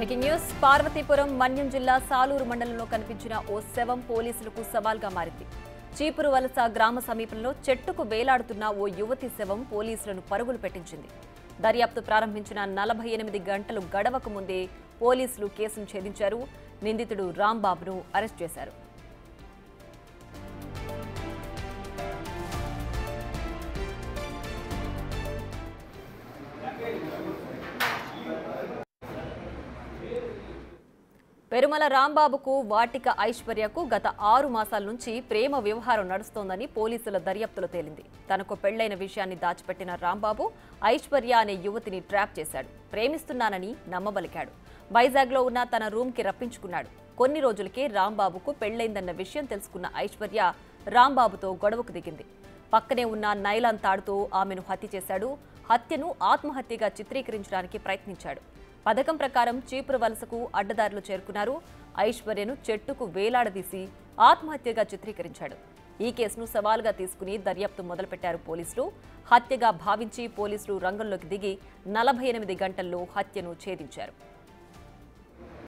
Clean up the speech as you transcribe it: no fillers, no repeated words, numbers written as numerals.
Breaking news Parvathipuram Manyam జిల్లా సాలూరు మండలంలో కనిపించిన ఓ శవం పోలీసులకు సవాల్గా మారింది. చీపురు వలస గ్రామ సమీపంలో చెట్టుకు వేలాడుతున్న ఓ యువతి శవం పోలీసులను పరుగులు పెట్టించింది. దర్యాప్తు ప్రారంభించిన 48 గంటలు గడవక ముందే పోలీసులు కేసును ఛేదించారు. నిందితుడు రాంబాబును అరెస్ట్ చేశారు. పెరుమల రాంబాబుకు వాటిక ఐశ్వర్యకు గత 6 మాసాల నుంచి ప్రేమ వ్యవహారం నడుస్తోందని పోలీసుల దర్యాప్తులో తేలింది. తనకు పెళ్లైన విషయాన్ని దాచిపెట్టిన రాంబాబు ఐశ్వర్య అనే యువతిని ట్రాప్ చేశాడు. ప్రేమిస్తున్నానని నమ్మబలికాడు. వైజాగ్లో ఉన్న తన రూమ్కి రప్పించుకున్నాడు. కొన్ని రోజులకే రాంబాబుకు పెళ్లైందన్న విషయం తెలుసుకున్న ఐశ్వర్య రాంబాబుతో గొడవకు దిగింది. పక్కనే ఉన్న నైలాన్ తాడుతో ఆమెను హత్య చేశాడు. హత్యను ఆత్మహత్యగా చిత్రీకరించడానికి ప్రయత్నించాడు. పథకం ప్రకారం చీపురు వలసకు అడ్డదారులు చేరుకున్నారు. ఐశ్వర్యను చెట్టుకు వేలాడదీసి ఆత్మహత్యగా చిత్రీకరించాడు. ఈ కేసును సవాల్గా తీసుకుని దర్యాప్తు మొదలుపెట్టారు పోలీసులు. హత్యగా భావించి పోలీసులు రంగంలోకి దిగి 48 గంటల్లో హత్యను ఛేదించారు.